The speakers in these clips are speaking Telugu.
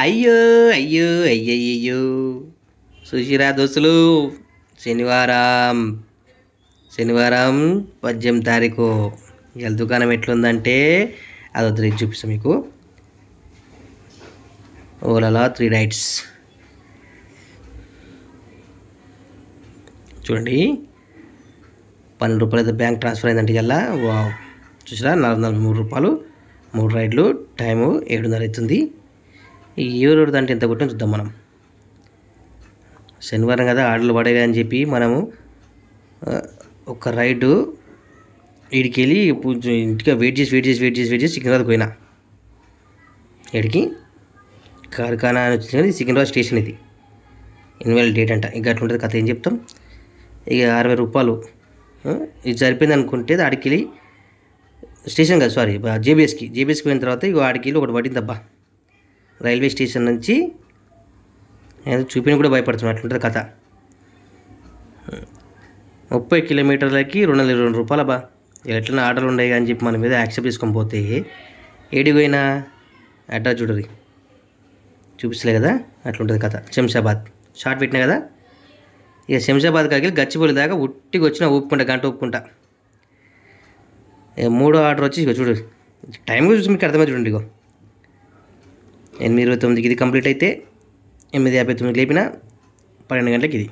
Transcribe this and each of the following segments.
అయ్యో అయ్యో అయ్యయ్యో సుశీరా దోస్తులు శనివారం శనివారం 18 తారీఖు ఇవాళ దుకాణం ఎట్లుందంటే అది వద్దు చూపిస్తాను మీకు. ఓలాలా 3 నైట్స్ చూడండి, 12 రూపాయలు అయితే బ్యాంక్ ట్రాన్స్ఫర్ అయిందంటే ఇలా చూసారా, 443 రూపాయలు 3 రైడ్లు, టైము 7:30 అవుతుంది. ఈ ఎవరు అంటే ఎంత కొట్టిన చూద్దాం మనం. శనివారం కదా ఆర్డర్లు పడేగా అని చెప్పి మనము ఒక రైడు వీడికి వెళ్ళి ఇంటికి వెయిట్ చేసి సికింద్రాబాద్ పోయినా. వీడికి కార్ఖానా అని వచ్చింది కానీ సికింద్రాబాద్ స్టేషన్ ఇది. ఇన్వాల్ డేట్ అంట. ఇక అట్లుంటుంది కథ, ఏం చెప్తాం. ఇక 60 రూపాయలు ఇది సరిపోయింది అనుకుంటే ఆడికి వెళ్ళి స్టేషన్ కదా, సారీ జేబీఎస్కి పోయిన తర్వాత ఇక ఆడికి వెళ్ళి ఒకటి పడింది అబ్బా. రైల్వే స్టేషన్ నుంచి చూపిన కూడా భయపడుతున్నాం, అట్లుంటుంది కథ. 30 కిలోమీటర్లకి 220 రూపాయలు అబ్బా. ఎట్లన్నా ఆర్డర్లు ఉన్నాయి అని చెప్పి మన మీద యాక్సెప్ట్ చేసుకొని పోతే ఏడికి పోయినా అడ్రస్ చూడరు, చూపిస్తలే కదా, అట్లుంటుంది కథ. శంషాబాద్ షార్ట్ పెట్టినా కదా. ఇక శంషాబాద్ కాకి గచ్చిబౌలి దాకా ఉట్టికి వచ్చినా గంట ఒప్పుకుంటా. మూడో ఆర్డర్ వచ్చి ఇక చూడు, టైం కూడా చూసి మీకు అర్థమైతే చూడండి. ఇగో 8:29కి ఇది కంప్లీట్ అయితే 8:59 లేపిన 12 గంటలకి ఇది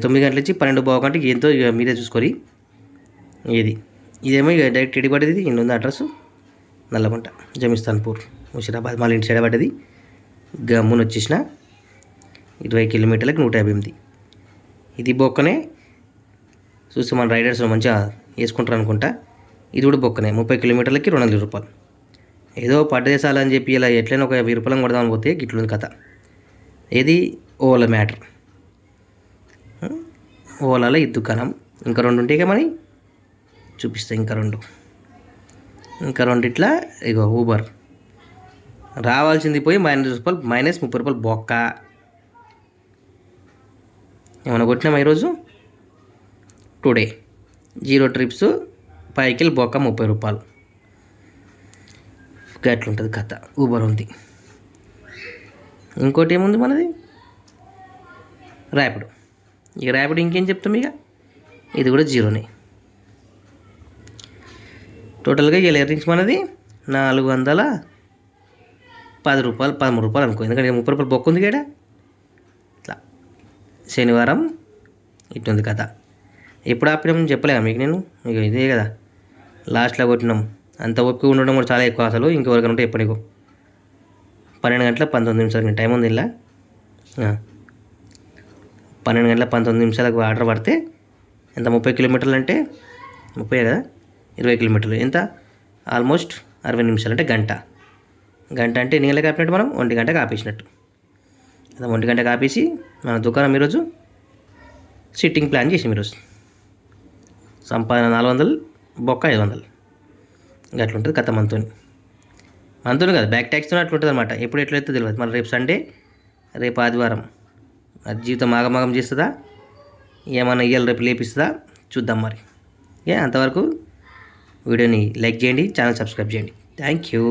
9 గంటల నుంచి 12:15 గంటలకి ఎంతో ఇక మీరే చూసుకోరి. ఇదేమో ఇక డైరెక్ట్ ఎడి పడ్డది. ఇంటి ఉంది అడ్రస్ నల్లగుంట జమిస్తాన్పూర్ ముషిరాబాద్, మళ్ళీ ఇంటి సైడ్ పడ్డది. గమ్మున వచ్చేసిన 20 కిలోమీటర్లకి 158. ఇది బొక్కనే చూస్తే మన రైడర్స్ మంచిగా వేసుకుంటారు అనుకుంటా. ఇది కూడా బొక్కనే 30 కిలోమీటర్లకి 200 రూపాయలు. ఏదో పడ్డదేశాలని చెప్పి ఇలా ఎట్లయినా ఒక 1000 రూపాయలు కొడదామని పోతే గిట్లుంది కథ. ఏది ఓలా మ్యాటర్. ఓలాలో ఈ దుకాణం ఇంకా 2 ఉంటాయి మరి చూపిస్తాయి. ఇంకా రెండు ఇట్లా ఇగో ఊబర్ రావాల్సింది పోయి -30 రూపాయలు బొక్క. ఏమైనా కొట్టినామా ఈరోజు? టుడే 0 ట్రిప్స్ పైకి బొక్క 30 రూపాయలు. అట్లుంటుంది కథ. ఊబర్ ఉంది. ఇంకోటి ఏముంది మనది, ర్యాపిడో. ఇక ర్యాపిడో ఇంకేం చెప్తాం, ఇక ఇది కూడా 0నే. టోటల్గా ఇలా ఎర్నింగ్స్ మనది 410 రూపాయలు 13 రూపాయలు అనుకో, ఎందుకంటే 30 రూపాయలు బొక్క ఉంది కదా. ఇట్లా శనివారం ఇట్టుంది కథ. ఎప్పుడు ఆపినాం చెప్పలేగా మీకు నేను. ఇక ఇదే కదా లాస్ట్లో కొట్టినాం. అంత ఓపిక ఉండడం కూడా చాలా ఎక్కువ అసలు. ఇంకెవరికైనా ఉంటే ఎప్పటికో 12 గంటల 19 నిమిషాలు టైం ఉంది. ఇలా 12 గంటల 19 నిమిషాలకు ఆర్డర్ పడితే ఎంత, 30 కిలోమీటర్లు అంటే 30 కదా, 20 కిలోమీటర్లు ఎంత, ఆల్మోస్ట్ 60 నిమిషాలు అంటే గంట అంటే ఎన్ని గంటలకు ఆపినట్టు మనం 1 గంటకు ఆపేసినట్టు. 1 గంటకు ఆపేసి మన దుకాణం ఈరోజు సిట్టింగ్ ప్లాన్ చేసాం. ఈరోజు సంపాదన 400, బొక్క 500. ఇంకా అట్లుంటుంది కథ. మనతో కదా బ్యాక్ ట్యాక్స్తో అట్లుంటుంది అనమాట. ఎప్పుడు ఎట్లయితే తెలియదు. మళ్ళీ రేపు సండే, రేపు ఆదివారం అది జీవితం ఆగమాగం చేస్తుందా, ఏమన్నా ఇయ్యాలి రేపు లేపిస్తుందా చూద్దాం మరి. అంతవరకు వీడియోని లైక్ చేయండి, ఛానల్ సబ్స్క్రైబ్ చేయండి. Thank you.